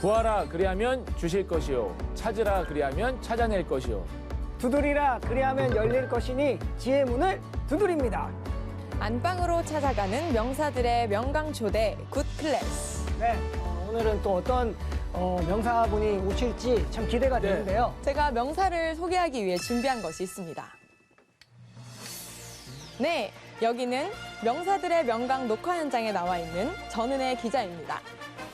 구하라 그리하면 주실 것이요 찾으라 그리하면 찾아낼 것이요 두드리라 그리하면 열릴 것이니 지혜의 문을 두드립니다. 안방으로 찾아가는 명사들의 명강초대 굿클래스. 네, 오늘은 또 어떤 명사분이 오실지 참 기대가 되는데요. 제가 명사를 소개하기 위해 준비한 것이 있습니다. 네, 여기는 명사들의 명강 녹화 현장에 나와 있는 전은혜 기자입니다.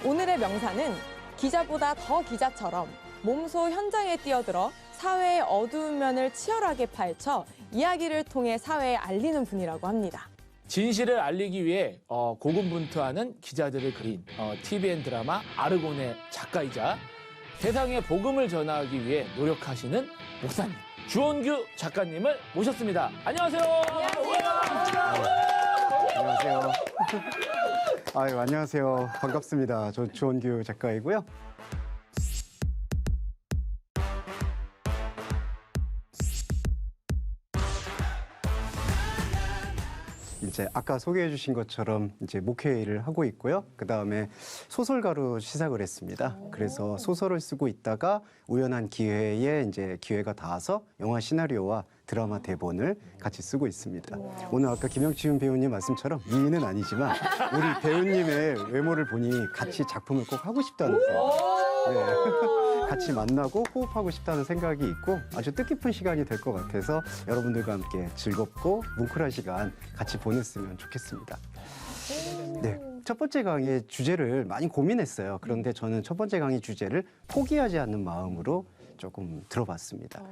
오늘의 명사는 기자보다 더 기자처럼 몸소 현장에 뛰어들어 사회의 어두운 면을 치열하게 파헤쳐 이야기를 통해 사회에 알리는 분이라고 합니다. 진실을 알리기 위해 고군분투하는 기자들을 그린 TVN 드라마 아르곤의 작가이자 세상에 복음을 전하기 위해 노력하시는 목사님 주원규 작가님을 모셨습니다. 안녕하세요. 안녕하세요. 아유, 안녕하세요. 반갑습니다. 저 주원규 작가이고요. 이제 아까 소개해 주신 것처럼 이제 목회 일을 하고 있고요. 그다음에 소설가로 시작을 했습니다. 그래서 소설을 쓰고 있다가 우연한 기회에 이제 기회가 닿아서 영화 시나리오와 드라마 대본을 같이 쓰고 있습니다. 오늘 아까 김영치훈 배우님 말씀처럼 미인은 아니지만 우리 배우님의 외모를 보니 같이 작품을 꼭 하고 싶다면서요. 네. 같이 만나고 호흡하고 싶다는 생각이 있고 아주 뜻깊은 시간이 될 것 같아서 여러분들과 함께 즐겁고 뭉클한 시간 같이 보냈으면 좋겠습니다. 네, 첫 번째 강의 주제를 많이 고민했어요. 그런데 저는 첫 번째 강의 주제를 포기하지 않는 마음으로 조금 들어봤습니다.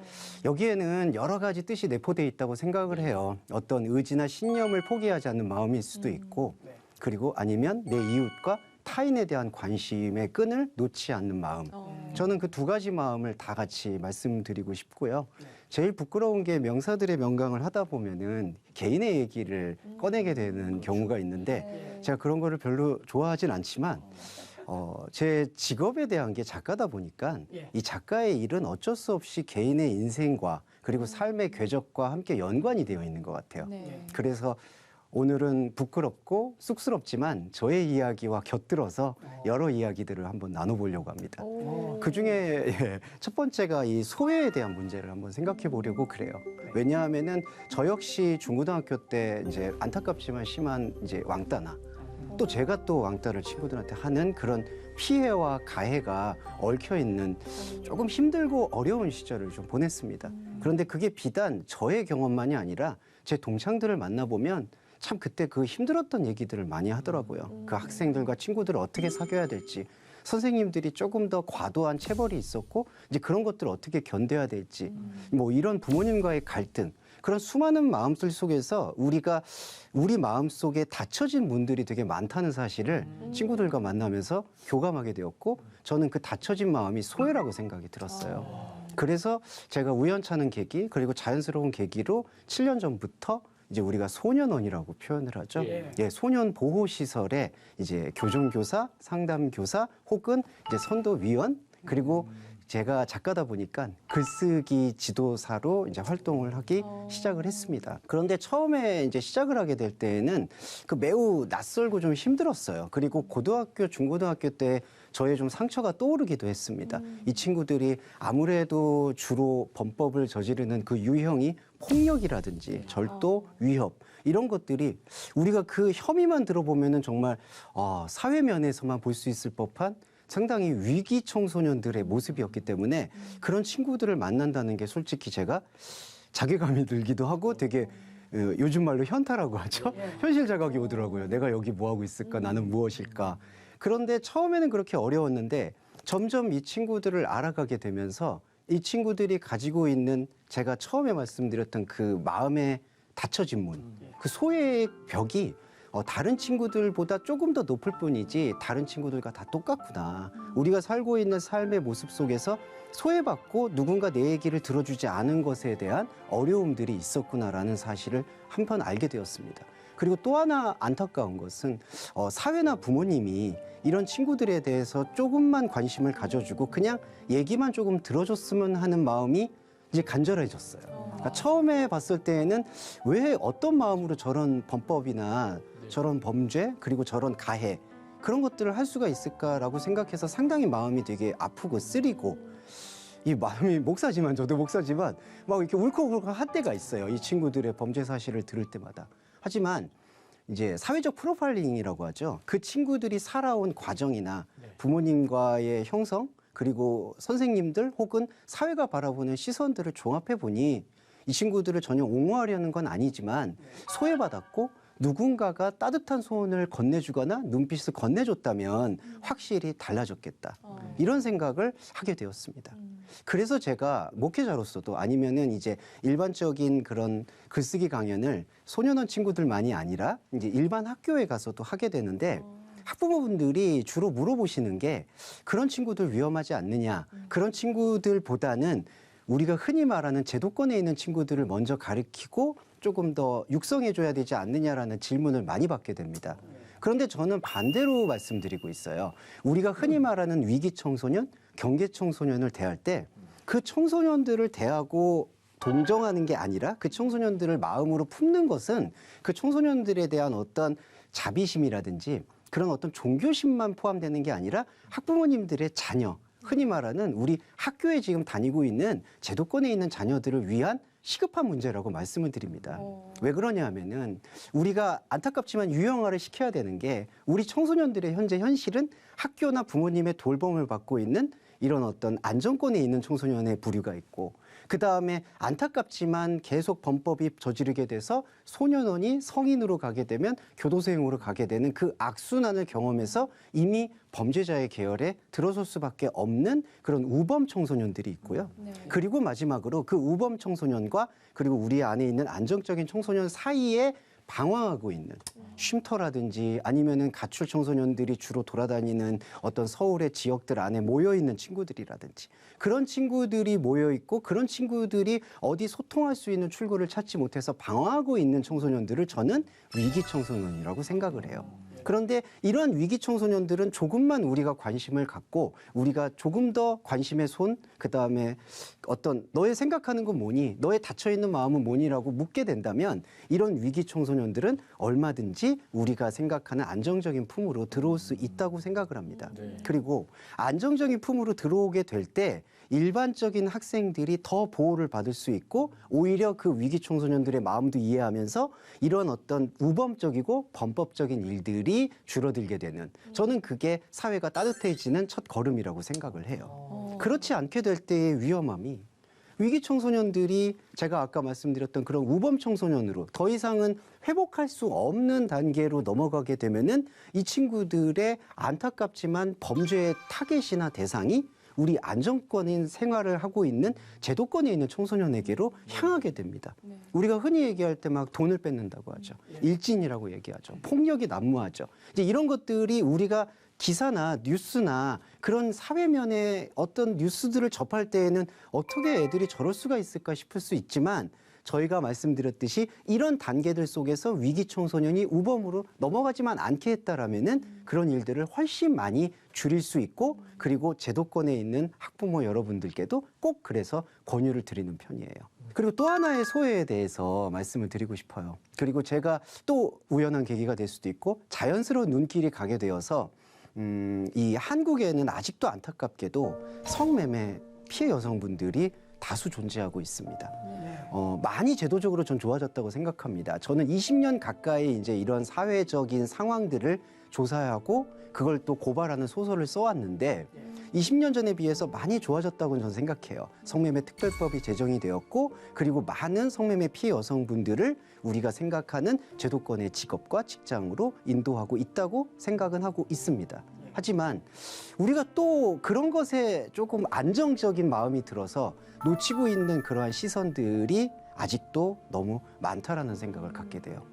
여기에는 여러 가지 뜻이 내포되어 있다고 생각을 해요. 어떤 의지나 신념을 포기하지 않는 마음일 수도 있고 그리고 아니면 내 이웃과 타인에 대한 관심의 끈을 놓지 않는 마음. 저는 그 두 가지 마음을 다 같이 말씀드리고 싶고요. 제일 부끄러운 게 명사들의 명강을 하다 보면은 개인의 얘기를 꺼내게 되는 경우가 있는데 제가 그런 거를 별로 좋아하진 않지만 제 직업에 대한 게 작가다 보니까 이 작가의 일은 어쩔 수 없이 개인의 인생과 그리고 삶의 궤적과 함께 연관이 되어 있는 것 같아요. 그래서 오늘은 부끄럽고 쑥스럽지만 저의 이야기와 곁들여서 여러 이야기들을 한번 나눠보려고 합니다. 그중에 첫 번째가 이 소외에 대한 문제를 한번 생각해 보려고 그래요. 왜냐하면은 저 역시 중고등학교 때 이제 안타깝지만 심한 이제 왕따나 또 제가 또 왕따를 친구들한테 하는 그런 피해와 가해가 얽혀 있는 조금 힘들고 어려운 시절을 좀 보냈습니다. 그런데 그게 비단 저의 경험만이 아니라 제 동창들을 만나보면 참 그때 그 힘들었던 얘기들을 많이 하더라고요. 그 학생들과 친구들을 어떻게 사귀어야 될지, 선생님들이 조금 더 과도한 체벌이 있었고 이제 그런 것들을 어떻게 견뎌야 될지, 뭐 이런 부모님과의 갈등, 그런 수많은 마음들 속에서 우리가 우리 마음속에 닫혀진 문들이 되게 많다는 사실을 친구들과 만나면서 교감하게 되었고 저는 그 닫혀진 마음이 소외라고 생각이 들었어요. 그래서 제가 우연찮은 계기 그리고 자연스러운 계기로 7년 전부터 이제 우리가 소년원이라고 표현을 하죠. 예, 소년 보호 시설에 이제 교정교사, 상담교사 혹은 이제 선도위원 그리고 제가 작가다 보니까 글쓰기 지도사로 이제 활동을 하기 시작을 했습니다. 그런데 처음에 이제 시작을 하게 될 때에는 그 매우 낯설고 좀 힘들었어요. 그리고 고등학교, 중고등학교 때 저의 좀 상처가 떠오르기도 했습니다. 이 친구들이 아무래도 주로 범법을 저지르는 그 유형이 폭력이라든지 절도, 위협 이런 것들이 우리가 그 혐의만 들어보면은 정말 사회면에서만 볼 수 있을 법한 상당히 위기 청소년들의 모습이었기 때문에 그런 친구들을 만난다는 게 솔직히 제가 자괴감이 들기도 하고 되게 요즘 말로 현타라고 하죠. 현실 자각이 오더라고요. 내가 여기 뭐 하고 있을까? 나는 무엇일까? 그런데 처음에는 그렇게 어려웠는데 점점 이 친구들을 알아가게 되면서 이 친구들이 가지고 있는 제가 처음에 말씀드렸던 그 마음의 닫혀진 문, 그 소외의 벽이 다른 친구들보다 조금 더 높을 뿐이지 다른 친구들과 다 똑같구나. 우리가 살고 있는 삶의 모습 속에서 소외받고 누군가 내 얘기를 들어주지 않은 것에 대한 어려움들이 있었구나라는 사실을 한편 알게 되었습니다. 그리고 또 하나 안타까운 것은 사회나 부모님이 이런 친구들에 대해서 조금만 관심을 가져주고 그냥 얘기만 조금 들어줬으면 하는 마음이 이제 간절해졌어요. 그러니까 처음에 봤을 때에는 왜 어떤 마음으로 저런 범법이나 저런 범죄 그리고 저런 가해 그런 것들을 할 수가 있을까라고 생각해서 상당히 마음이 되게 아프고 쓰리고 이 마음이 목사지만 저도 목사지만 막 이렇게 울컥울컥 할 때가 있어요. 이 친구들의 범죄 사실을 들을 때마다. 하지만 이제 사회적 프로파일링이라고 하죠. 그 친구들이 살아온 과정이나 부모님과의 형성 그리고 선생님들 혹은 사회가 바라보는 시선들을 종합해 보니 이 친구들을 전혀 옹호하려는 건 아니지만 소외받았고 누군가가 따뜻한 손을 건네주거나 눈빛을 건네줬다면 확실히 달라졌겠다. 이런 생각을 하게 되었습니다. 그래서 제가 목회자로서도 아니면은 이제 일반적인 그런 글쓰기 강연을 소년원 친구들만이 아니라 이제 일반 학교에 가서도 하게 되는데 학부모분들이 주로 물어보시는 게 그런 친구들 위험하지 않느냐. 그런 친구들보다는 우리가 흔히 말하는 제도권에 있는 친구들을 먼저 가르치고 조금 더 육성해줘야 되지 않느냐라는 질문을 많이 받게 됩니다. 그런데 저는 반대로 말씀드리고 있어요. 우리가 흔히 말하는 위기 청소년, 경계 청소년을 대할 때 그 청소년들을 대하고 동정하는 게 아니라 그 청소년들을 마음으로 품는 것은 그 청소년들에 대한 어떤 자비심이라든지 그런 어떤 종교심만 포함되는 게 아니라 학부모님들의 자녀, 흔히 말하는 우리 학교에 지금 다니고 있는 제도권에 있는 자녀들을 위한 시급한 문제라고 말씀을 드립니다. 왜 그러냐 하면은 우리가 안타깝지만 유형화를 시켜야 되는 게 우리 청소년들의 현재 현실은 학교나 부모님의 돌봄을 받고 있는 이런 어떤 안정권에 있는 청소년의 부류가 있고 그다음에 안타깝지만 계속 범법이 저지르게 돼서 소년원이 성인으로 가게 되면 교도소행으로 가게 되는 그 악순환을 경험해서 이미 범죄자의 계열에 들어설 수밖에 없는 그런 우범 청소년들이 있고요. 그리고 마지막으로 그 우범 청소년과 그리고 우리 안에 있는 안정적인 청소년 사이에 방황하고 있는 쉼터라든지 아니면은 가출 청소년들이 주로 돌아다니는 어떤 서울의 지역들 안에 모여 있는 친구들이라든지 그런 친구들이 모여 있고 그런 친구들이 어디 소통할 수 있는 출구를 찾지 못해서 방황하고 있는 청소년들을 저는 위기 청소년이라고 생각을 해요. 그런데 이러한 위기 청소년들은 조금만 우리가 관심을 갖고 우리가 조금 더 관심의 손, 그다음에 어떤 너의 생각하는 건 뭐니? 너의 닫혀있는 마음은 뭐니라고 묻게 된다면 이런 위기 청소년들은 얼마든지 우리가 생각하는 안정적인 품으로 들어올 수 있다고 생각을 합니다. 그리고 안정적인 품으로 들어오게 될 때 일반적인 학생들이 더 보호를 받을 수 있고 오히려 그 위기 청소년들의 마음도 이해하면서 이런 어떤 우범적이고 범법적인 일들이 줄어들게 되는 저는 그게 사회가 따뜻해지는 첫 걸음이라고 생각을 해요. 그렇지 않게 될 때의 위험함이 위기 청소년들이 제가 아까 말씀드렸던 그런 우범 청소년으로 더 이상은 회복할 수 없는 단계로 넘어가게 되면은 이 친구들의 안타깝지만 범죄의 타겟이나 대상이 우리 안정권인 생활을 하고 있는 제도권에 있는 청소년에게로 향하게 됩니다. 우리가 흔히 얘기할 때 막 돈을 뺏는다고 하죠. 일진이라고 얘기하죠. 폭력이 난무하죠. 이제 이런 것들이 우리가 기사나 뉴스나 그런 사회면의 어떤 뉴스들을 접할 때에는 어떻게 애들이 저럴 수가 있을까 싶을 수 있지만 저희가 말씀드렸듯이 이런 단계들 속에서 위기 청소년이 우범으로 넘어가지만 않게 했다라면은 그런 일들을 훨씬 많이 줄일 수 있고 그리고 제도권에 있는 학부모 여러분들께도 꼭 그래서 권유를 드리는 편이에요. 그리고 또 하나의 소외에 대해서 말씀을 드리고 싶어요. 그리고 제가 또 우연한 계기가 될 수도 있고 자연스러운 눈길이 가게 되어서 이 한국에는 아직도 안타깝게도 성매매 피해 여성분들이 다수 존재하고 있습니다. 많이 제도적으로 전 좋아졌다고 생각합니다. 저는 20년 가까이 이제 이런 사회적인 상황들을 조사하고 그걸 또 고발하는 소설을 써왔는데 20년 전에 비해서 많이 좋아졌다고 저는 생각해요. 성매매 특별법이 제정이 되었고 그리고 많은 성매매 피해 여성분들을 우리가 생각하는 제도권의 직업과 직장으로 인도하고 있다고 생각은 하고 있습니다. 하지만 우리가 또 그런 것에 조금 안정적인 마음이 들어서 놓치고 있는 그러한 시선들이 아직도 너무 많다라는 생각을 갖게 돼요.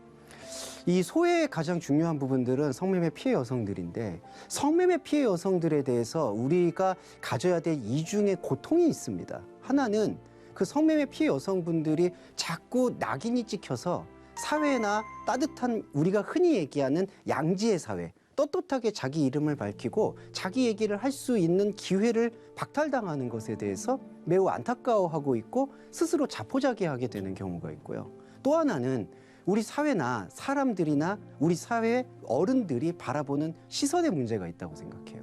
이 소외의 가장 중요한 부분들은 성매매 피해 여성들인데 성매매 피해 여성들에 대해서 우리가 가져야 될 이중의 고통이 있습니다. 하나는 그 성매매 피해 여성분들이 자꾸 낙인이 찍혀서 사회나 따뜻한 우리가 흔히 얘기하는 양지의 사회 떳떳하게 자기 이름을 밝히고 자기 얘기를 할 수 있는 기회를 박탈당하는 것에 대해서 매우 안타까워하고 있고 스스로 자포자기하게 되는 경우가 있고요. 또 하나는 우리 사회나 사람들이나 우리 사회 어른들이 바라보는 시선의 문제가 있다고 생각해요.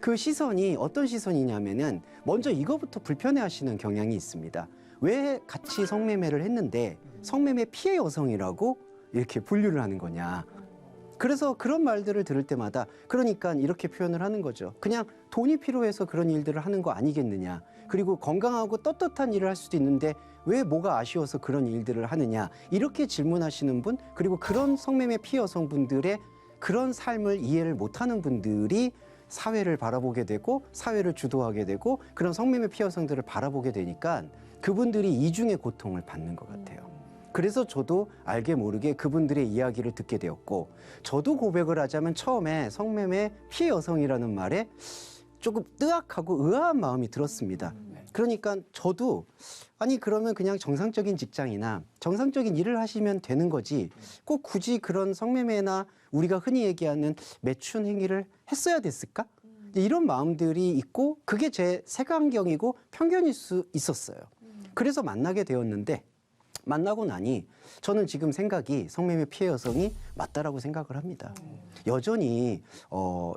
그 시선이 어떤 시선이냐면은 먼저 이거부터 불편해하시는 경향이 있습니다. 왜 같이 성매매를 했는데 성매매 피해 여성이라고 이렇게 분류를 하는 거냐. 그래서 그런 말들을 들을 때마다 그러니까 이렇게 표현을 하는 거죠. 그냥 돈이 필요해서 그런 일들을 하는 거 아니겠느냐. 그리고 건강하고 떳떳한 일을 할 수도 있는데 왜 뭐가 아쉬워서 그런 일들을 하느냐. 이렇게 질문하시는 분, 그리고 그런 성매매 피해 여성분들의 그런 삶을 이해를 못하는 분들이 사회를 바라보게 되고 사회를 주도하게 되고 그런 성매매 피해 여성들을 바라보게 되니까 그분들이 이중의 고통을 받는 것 같아요. 그래서 저도 알게 모르게 그분들의 이야기를 듣게 되었고, 저도 고백을 하자면 처음에 성매매 피해 여성이라는 말에 조금 뜨악하고 의아한 마음이 들었습니다. 그러니까 저도 아니 그러면 그냥 정상적인 직장이나 정상적인 일을 하시면 되는 거지 꼭 굳이 그런 성매매나 우리가 흔히 얘기하는 매춘 행위를 했어야 됐을까? 이런 마음들이 있고 그게 제 색안경이고 편견일 수 있었어요. 그래서 만나게 되었는데 만나고 나니 저는 지금 생각이 성매매 피해 여성이 맞다라고 생각을 합니다. 여전히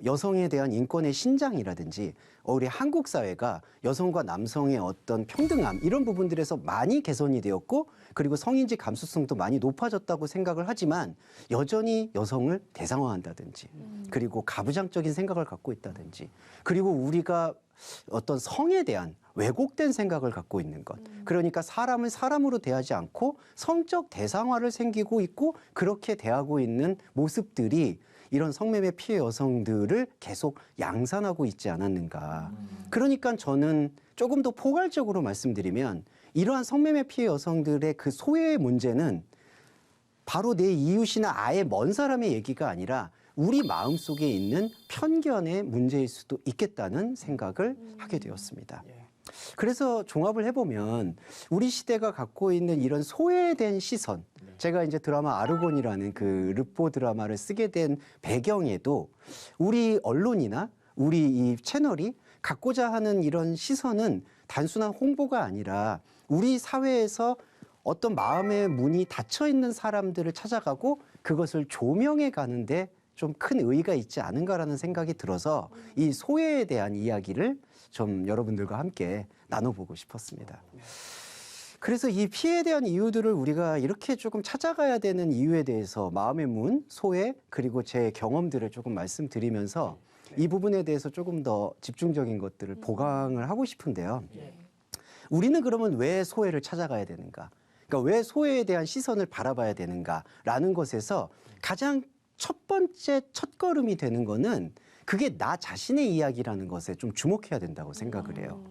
여성에 대한 인권의 신장이라든지 우리 한국 사회가 여성과 남성의 어떤 평등함 이런 부분들에서 많이 개선이 되었고 그리고 성인지 감수성도 많이 높아졌다고 생각을 하지만 여전히 여성을 대상화한다든지 그리고 가부장적인 생각을 갖고 있다든지 그리고 우리가 어떤 성에 대한 왜곡된 생각을 갖고 있는 것. 그러니까 사람을 사람으로 대하지 않고 성적 대상화를 생기고 있고 그렇게 대하고 있는 모습들이 이런 성매매 피해 여성들을 계속 양산하고 있지 않았는가. 그러니까 저는 조금 더 포괄적으로 말씀드리면 이러한 성매매 피해 여성들의 그 소외의 문제는 바로 내 이웃이나 아예 먼 사람의 얘기가 아니라 우리 마음속에 있는 편견의 문제일 수도 있겠다는 생각을 하게 되었습니다. 그래서 종합을 해보면 우리 시대가 갖고 있는 이런 소외된 시선, 제가 이제 드라마 아르곤이라는 그 르포 드라마를 쓰게 된 배경에도 우리 언론이나 우리 이 채널이 갖고자 하는 이런 시선은 단순한 홍보가 아니라 우리 사회에서 어떤 마음의 문이 닫혀 있는 사람들을 찾아가고 그것을 조명해 가는데 좀 큰 의의가 있지 않은가라는 생각이 들어서 이 소외에 대한 이야기를 좀 여러분들과 함께 나눠보고 싶었습니다. 그래서 이 피해에 대한 이유들을 우리가 이렇게 조금 찾아가야 되는 이유에 대해서 마음의 문, 소외, 그리고 제 경험들을 조금 말씀드리면서 이 부분에 대해서 조금 더 집중적인 것들을 보강을 하고 싶은데요. 우리는 그러면 왜 소외를 찾아가야 되는가? 그러니까 왜 소외에 대한 시선을 바라봐야 되는가라는 것에서 가장 첫 번째 첫걸음이 되는 거는 그게 나 자신의 이야기라는 것에 좀 주목해야 된다고 생각을 해요.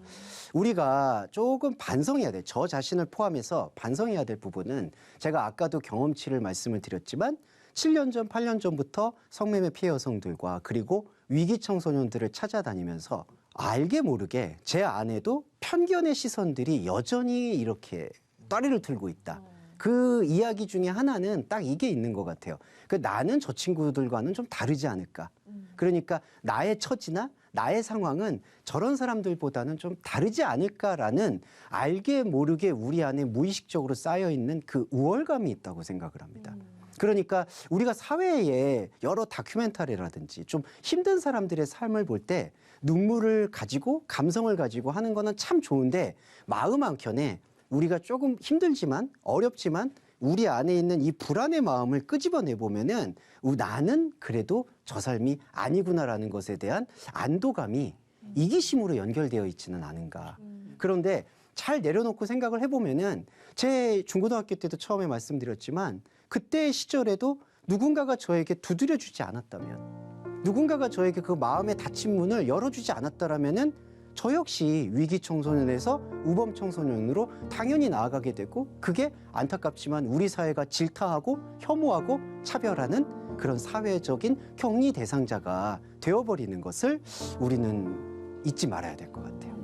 우리가 조금 반성해야 돼. 저 자신을 포함해서 반성해야 될 부분은 제가 아까도 경험치를 말씀을 드렸지만 7년 전, 8년 전부터 성매매 피해 여성들과 그리고 위기 청소년들을 찾아다니면서 알게 모르게 제 안에도 편견의 시선들이 여전히 이렇게 따리를 틀고 있다. 그 이야기 중에 하나는 딱 이게 있는 것 같아요. 그 나는 저 친구들과는 좀 다르지 않을까. 그러니까 나의 처지나 나의 상황은 저런 사람들보다는 좀 다르지 않을까라는 알게 모르게 우리 안에 무의식적으로 쌓여있는 그 우월감이 있다고 생각을 합니다. 그러니까 우리가 사회에 여러 다큐멘터리라든지 좀 힘든 사람들의 삶을 볼 때 눈물을 가지고 감성을 가지고 하는 거는 참 좋은데 마음 한켠에 우리가 조금 힘들지만 어렵지만 우리 안에 있는 이 불안의 마음을 끄집어내 보면은 나는 그래도 저 삶이 아니구나라는 것에 대한 안도감이 이기심으로 연결되어 있지는 않은가. 그런데 잘 내려놓고 생각을 해보면은 제 중고등학교 때도 처음에 말씀드렸지만 그때 시절에도 누군가가 저에게 두드려주지 않았다면 누군가가 저에게 그 마음의 닫힌 문을 열어주지 않았다라면은 저 역시 위기 청소년에서 우범 청소년으로 당연히 나아가게 되고 그게 안타깝지만 우리 사회가 질타하고 혐오하고 차별하는 그런 사회적인 격리 대상자가 되어버리는 것을 우리는 잊지 말아야 될 것 같아요.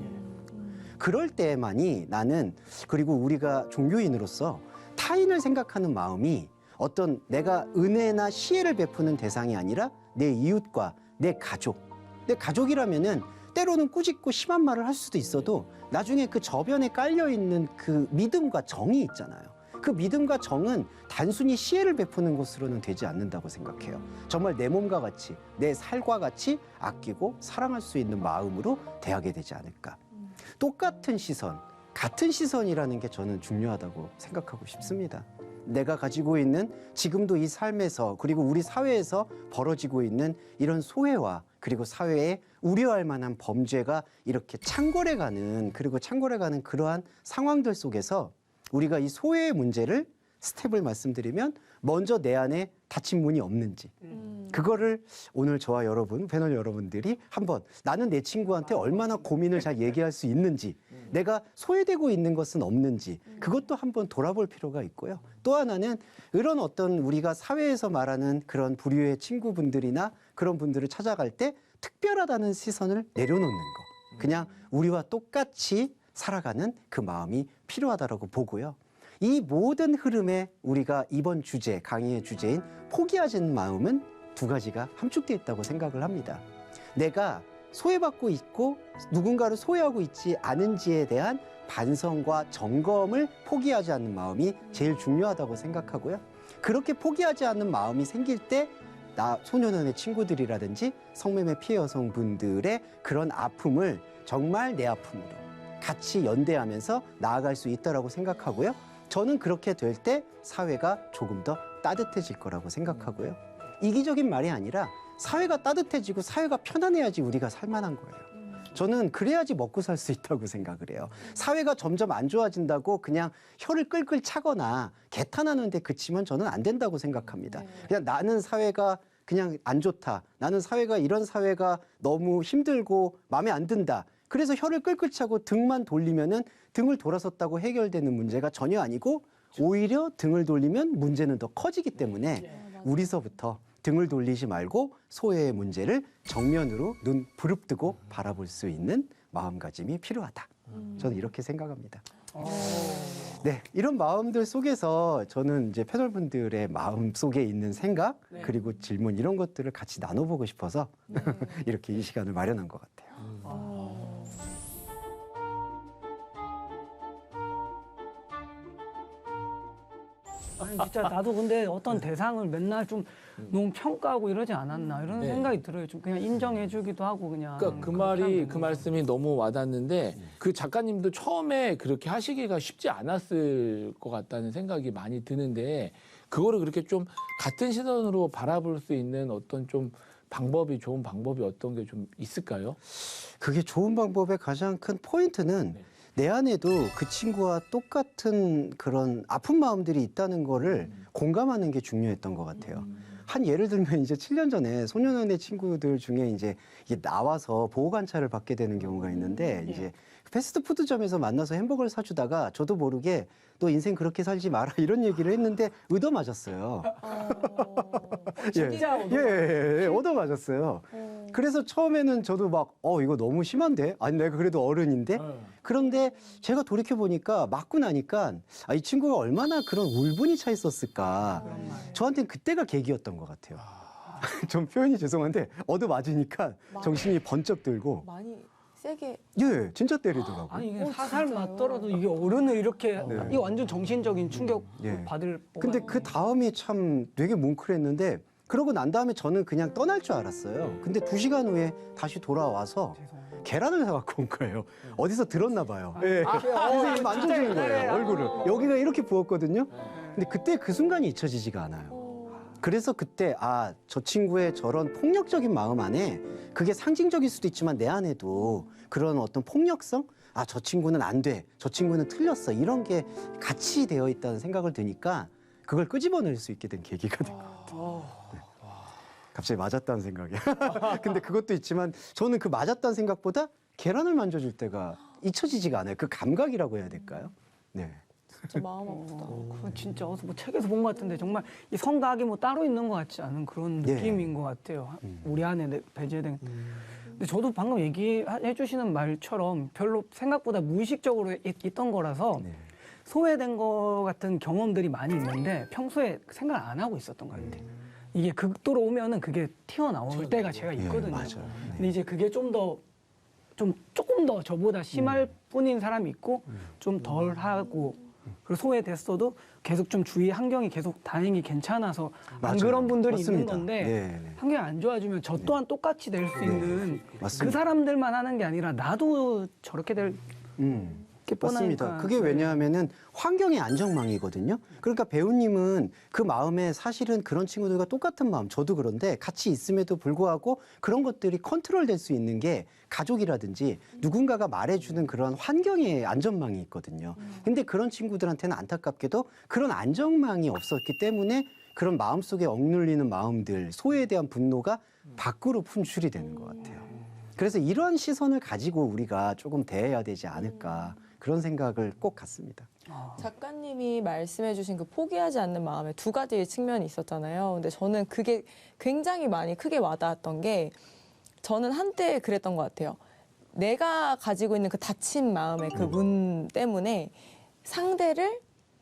그럴 때만이 나는 그리고 우리가 종교인으로서 타인을 생각하는 마음이 어떤 내가 은혜나 시혜를 베푸는 대상이 아니라 내 이웃과 내 가족이라면은 때로는 꾸짖고 심한 말을 할 수도 있어도 나중에 그 저변에 깔려있는 그 믿음과 정이 있잖아요. 그 믿음과 정은 단순히 시혜를 베푸는 것으로는 되지 않는다고 생각해요. 정말 내 몸과 같이, 내 살과 같이 아끼고 사랑할 수 있는 마음으로 대하게 되지 않을까. 똑같은 시선, 같은 시선이라는 게 저는 중요하다고 생각하고 싶습니다. 내가 가지고 있는 지금도 이 삶에서 그리고 우리 사회에서 벌어지고 있는 이런 소외와 그리고 사회에 우려할 만한 범죄가 이렇게 창궐해가는 그리고 창궐해가는 그러한 상황들 속에서 우리가 이 소외의 문제를 스텝을 말씀드리면 먼저 내 안에 닫힌 문이 없는지 그거를 오늘 저와 여러분 패널 여러분들이 한번 나는 내 친구한테 얼마나 고민을 잘 얘기할 수 있는지 내가 소외되고 있는 것은 없는지 그것도 한번 돌아볼 필요가 있고요. 또 하나는 이런 어떤 우리가 사회에서 말하는 그런 부류의 친구분들이나 그런 분들을 찾아갈 때 특별하다는 시선을 내려놓는 거. 그냥 우리와 똑같이 살아가는 그 마음이 필요하다라고 보고요. 이 모든 흐름에 우리가 이번 주제, 강의의 주제인 포기하자는 마음은 두 가지가 함축되어 있다고 생각을 합니다. 내가 소외받고 있고 누군가를 소외하고 있지 않은지에 대한 반성과 점검을 포기하지 않는 마음이 제일 중요하다고 생각하고요. 그렇게 포기하지 않는 마음이 생길 때 나 소년원의 친구들이라든지 성매매 피해 여성분들의 그런 아픔을 정말 내 아픔으로 같이 연대하면서 나아갈 수 있다고 생각하고요. 저는 그렇게 될 때 사회가 조금 더 따뜻해질 거라고 생각하고요. 이기적인 말이 아니라 사회가 따뜻해지고 사회가 편안해야지 우리가 살만한 거예요. 저는 그래야지 먹고 살 수 있다고 생각을 해요. 사회가 점점 안 좋아진다고 그냥 혀를 끌끌 차거나 개탄하는 데 그치면 저는 안 된다고 생각합니다. 그냥 나는 사회가 그냥 안 좋다. 나는 사회가 이런 사회가 너무 힘들고 마음에 안 든다. 그래서 혀를 끌끌 차고 등만 돌리면은 등을 돌아섰다고 해결되는 문제가 전혀 아니고 오히려 등을 돌리면 문제는 더 커지기 때문에 우리서부터 등을 돌리지 말고 소외의 문제를 정면으로 눈 부릅뜨고 바라볼 수 있는 마음가짐이 필요하다. 저는 이렇게 생각합니다. 네, 이런 마음들 속에서 저는 이제 패널분들의 마음 속에 있는 생각 그리고 질문 이런 것들을 같이 나눠보고 싶어서 이렇게 이 시간을 마련한 것 같아요. 아니 진짜 나도 근데 어떤 대상을 맨날 좀 너무 평가하고 이러지 않았나 이런 네. 생각이 들어요. 좀 그냥 인정해주기도 하고 그냥. 그러니까 그 그렇게 말이 하면 그 되는 말씀이 너무 와닿는데 그 작가님도 처음에 그렇게 하시기가 쉽지 않았을 것 같다는 생각이 많이 드는데 그거를 그렇게 좀 같은 시선으로 바라볼 수 있는 어떤 좀 방법이 좋은 방법이 어떤 게 좀 있을까요? 그게 좋은 방법의 가장 큰 포인트는 네. 내 안에도 그 친구와 똑같은 그런 아픈 마음들이 있다는 거를 공감하는 게 중요했던 것 같아요. 한 예를 들면 이제 7년 전에 소년원의 친구들 중에 이제 이게 나와서 보호 관찰을 받게 되는 경우가 있는데 이제 패스트푸드점에서 만나서 햄버거를 사주다가 저도 모르게 너 인생 그렇게 살지 마라 이런 얘기를 했는데 얻어 맞았어요. 진짜 예, 얻어 맞았어요. 그래서 처음에는 저도 막 이거 너무 심한데? 아니 내가 그래도 어른인데? 그런데 제가 돌이켜 보니까 맞고 나니까 이 친구가 얼마나 그런 울분이 차 있었을까. 저한테는 그때가 계기였던 것 같아요. 좀 표현이 죄송한데 얻어 맞으니까 정신이 번쩍 들고 많이 세게. 예, 진짜 때리더라고요. 아니 이게 진짜요? 사살 맞더라도 이게 어른을 이렇게 네. 이게 완전 정신적인 충격 예. 받을. 근데 그 다음이 참 되게 뭉클했는데 그러고 난 다음에 저는 그냥 떠날 줄 알았어요. 근데 2시간 후에 다시 돌아와서 계란을 사갖고 온 거예요. 어디서 들었나 봐요. 예. 선생님이 만져주는 거예요, 얼굴을. 여기가 이렇게 부었거든요. 근데 그때 그 순간이 잊혀지지가 않아요. 그래서 그때 저 친구의 저런 폭력적인 마음 안에 그게 상징적일 수도 있지만 내 안에도 그런 어떤 폭력성? 저 친구는 안 돼. 저 친구는 틀렸어. 이런 게 같이 되어 있다는 생각을 드니까 그걸 끄집어낼 수 있게 된 계기가 된 것 같아요. 네. 갑자기 맞았다는 생각이. 근데 그것도 있지만 저는 그 맞았다는 생각보다 계란을 만져줄 때가 잊혀지지가 않아요. 그 감각이라고 해야 될까요? 네. 진짜 마음 아프다. 그건 진짜 어디서 뭐 책에서 본 것 같은데 정말 이 성각이 뭐 따로 있는 것 같지 않은 그런 예. 느낌인 것 같아요. 우리 안에 배제된. 근데 저도 방금 얘기해 주시는 말처럼 별로 생각보다 무의식적으로 있던 거라서 네. 소외된 거 같은 경험들이 많이 있는데 평소에 생각 안 하고 있었던 것 같아요. 이게 극도로 오면은 그게 튀어나올 때가 제가 있거든요. 맞아요. 네. 근데 이제 그게 조금 더 저보다 심할 뿐인 사람이 있고 좀 덜 하고 그리고 소외됐어도 계속 좀 주위 환경이 계속 다행히 괜찮아서 안 맞아요. 그런 분들이 맞습니다. 있는 건데 네. 환경이 안 좋아지면 저 또한 똑같이 될 수 있는 맞습니다. 그 사람들만 하는 게 아니라 나도 저렇게 될 게 뻔하니까. 맞습니다. 그게 왜냐하면은 환경의 안정망이거든요. 그러니까 배우님은 그 마음에 사실은 그런 친구들과 똑같은 마음, 저도 그런데 같이 있음에도 불구하고 그런 것들이 컨트롤될 수 있는 게 가족이라든지 누군가가 말해주는 그런 환경의 안전망이 있거든요. 근데 그런 친구들한테는 안타깝게도 그런 안전망이 없었기 때문에 그런 마음속에 억눌리는 마음들, 소외에 대한 분노가 밖으로 분출이 되는 것 같아요. 그래서 이런 시선을 가지고 우리가 조금 대해야 되지 않을까 그런 생각을 꼭 갖습니다. 작가님이 말씀해주신 그 포기하지 않는 마음에 두 가지의 측면이 있었잖아요. 근데 저는 그게 굉장히 많이 크게 와닿았던 게 저는 한때 그랬던 것 같아요. 내가 가지고 있는 그 닫힌 마음의 그 문 때문에 상대를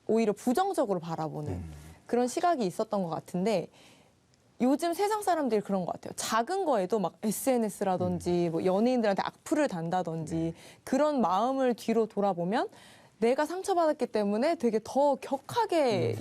오히려 부정적으로 바라보는 그런 시각이 있었던 것 같은데 요즘 세상 사람들이 그런 것 같아요. 작은 거에도 막 SNS라든지 뭐 연예인들한테 악플을 단다든지 그런 마음을 뒤로 돌아보면 내가 상처받았기 때문에 되게 더 격하게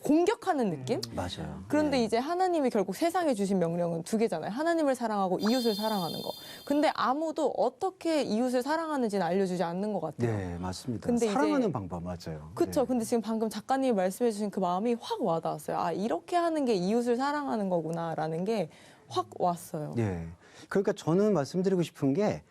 공격하는 느낌? 맞아요. 그런데 이제 하나님이 결국 세상에 주신 명령은 두 개잖아요. 하나님을 사랑하고 이웃을 사랑하는 거. 근데 아무도 어떻게 이웃을 사랑하는지는 알려주지 않는 것 같아요. 네, 맞습니다. 근데 이제- 사랑하는 방법 맞아요. 그렇죠. 네. 근데 지금 방금 작가님이 말씀해 주신 그 마음이 확 와닿았어요. 아, 이렇게 하는 게 이웃을 사랑하는 거구나라는 게 확 왔어요. 네. 그러니까 저는 말씀드리고 싶은 게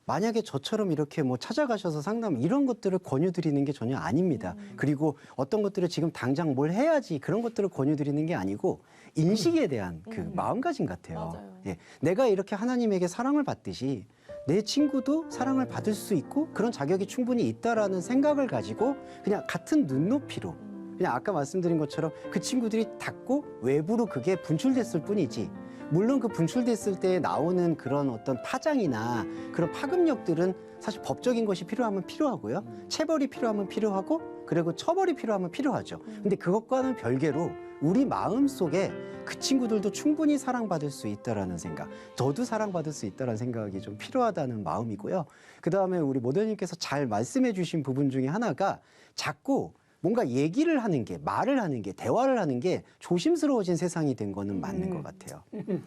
만약에 저처럼 이렇게 뭐 찾아가셔서 상담 이런 것들을 권유드리는 게 전혀 아닙니다. 그리고 어떤 것들을 지금 당장 뭘 해야지 그런 것들을 권유드리는 게 아니고 인식에 대한 그 마음가짐 같아요. 맞아요. 예. 내가 이렇게 하나님에게 사랑을 받듯이 내 친구도 사랑을 받을 수 있고 그런 자격이 충분히 있다라는 생각을 가지고 그냥 같은 눈높이로 그냥 아까 말씀드린 것처럼 그 친구들이 닫고 외부로 그게 분출됐을 뿐이지 물론 그 분출됐을 때 나오는 그런 어떤 파장이나 그런 파급력들은 사실 법적인 것이 필요하면 필요하고요. 체벌이 필요하면 필요하고 그리고 처벌이 필요하면 필요하죠. 근데 그것과는 별개로 우리 마음 속에 그 친구들도 충분히 사랑받을 수 있다라는 생각, 저도 사랑받을 수 있다라는 생각이 좀 필요하다는 마음이고요. 그다음에 우리 모델님께서 잘 말씀해 주신 부분 중에 하나가 자꾸 뭔가 얘기를 하는 게, 말을 하는 게, 대화를 하는 게 조심스러워진 세상이 된 거는 맞는 것 같아요.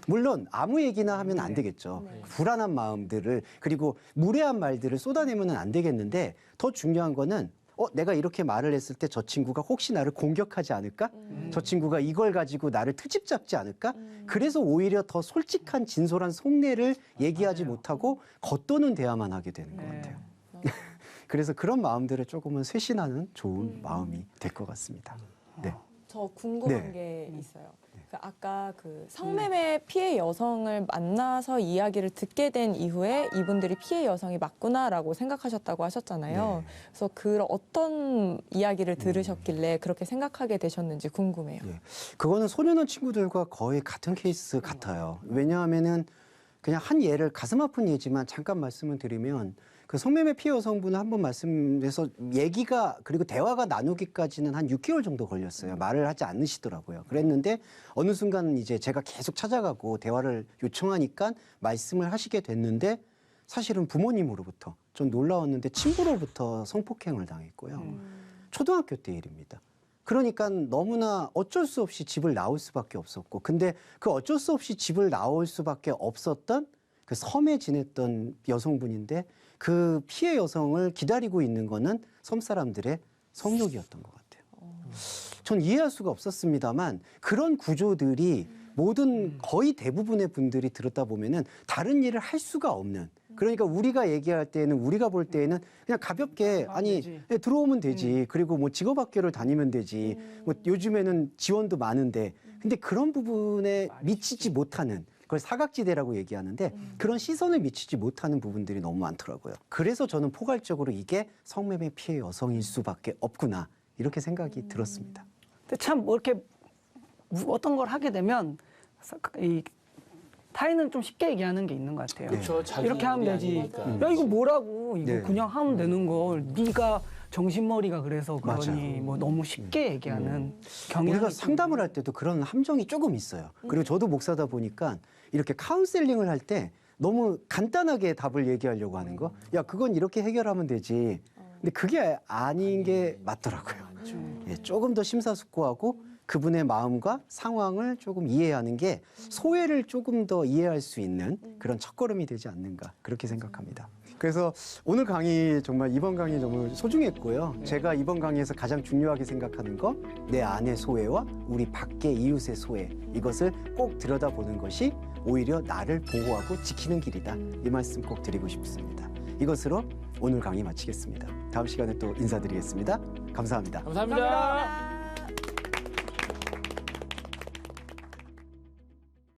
물론 아무 얘기나 하면 안 되겠죠. 불안한 마음들을 그리고 무례한 말들을 쏟아내면 안 되겠는데 더 중요한 거는 내가 이렇게 말을 했을 때 저 친구가 혹시 나를 공격하지 않을까? 저 친구가 이걸 가지고 나를 트집 잡지 않을까? 그래서 오히려 더 솔직한 진솔한 속내를 얘기하지 못하고 겉도는 대화만 하게 되는 것 같아요. 그래서 그런 마음들을 조금은 쇄신하는 좋은 마음이 될 것 같습니다. 네. 저 궁금한 네. 게 있어요. 그러니까 아까 그 성매매 피해 여성을 만나서 이야기를 듣게 된 이후에 이분들이 피해 여성이 맞구나라고 생각하셨다고 하셨잖아요. 네. 그래서 그 어떤 이야기를 들으셨길래 그렇게 생각하게 되셨는지 궁금해요. 예. 그거는 소년원 친구들과 거의 같은 케이스 같아요. 왜냐하면은 그냥 한 예를 가슴 아픈 예지만 잠깐 말씀을 드리면 그 성매매 피해 여성분은 한번 말씀해서 얘기가 그리고 대화가 나누기까지는 한 6개월 정도 걸렸어요. 말을 하지 않으시더라고요. 그랬는데 어느 순간 이제 제가 계속 찾아가고 대화를 요청하니까 말씀을 하시게 됐는데 사실은 부모님으로부터 좀 놀라웠는데 친구로부터 성폭행을 당했고요. 초등학교 때 일입니다. 그러니까 너무나 어쩔 수 없이 집을 나올 수밖에 없었고 근데 그 어쩔 수 없이 집을 나올 수밖에 없었던 그 섬에 지냈던 여성분인데 그 피해 여성을 기다리고 있는 거는 섬 사람들의 성욕이었던 것 같아요. 전 이해할 수가 없었습니다만 그런 구조들이 모든 거의 대부분의 분들이 들었다 보면은 다른 일을 할 수가 없는 그러니까 우리가 얘기할 때는 우리가 볼 때에는 그냥 가볍게 아니 되지. 예, 들어오면 되지 그리고 뭐 직업학교를 다니면 되지 뭐 요즘에는 지원도 많은데 근데 그런 부분에 미치지 못하는 그걸 사각지대라고 얘기하는데 그런 시선을 미치지 못하는 부분들이 너무 많더라고요. 그래서 저는 포괄적으로 이게 성매매 피해 여성일 수밖에 없구나 이렇게 생각이 들었습니다. 근데 참 뭐 이렇게 어떤 걸 하게 되면 이 타인은 좀 쉽게 얘기하는 게 있는 것 같아요. 그렇죠. 자기 이렇게 하면 일이 되지. 아니니까. 야 이거 뭐라고? 이거 네. 그냥 하면 되는 걸 네가 정신머리가 그래서 그러니 맞아요. 뭐 너무 쉽게 얘기하는 경향이 우리가 좀 상담을 할 때도 그런 함정이 조금 있어요. 그리고 저도 목사다 보니까 이렇게 카운셀링을 할 때 너무 간단하게 답을 얘기하려고 하는 거. 야, 그건 이렇게 해결하면 되지. 근데 그게 아닌 게 맞더라고요. 예, 조금 더 심사숙고하고 그분의 마음과 상황을 조금 이해하는 게 소외를 조금 더 이해할 수 있는 그런 첫걸음이 되지 않는가 그렇게 생각합니다. 그래서 오늘 강의 정말 이번 강의 정말 소중했고요. 제가 이번 강의에서 가장 중요하게 생각하는 거 내 안의 소외와 우리 밖의 이웃의 소외 이것을 꼭 들여다보는 것이 오히려 나를 보호하고 지키는 길이다. 이 말씀 꼭 드리고 싶습니다. 이것으로 오늘 강의 마치겠습니다. 다음 시간에 또 인사드리겠습니다. 감사합니다. 감사합니다.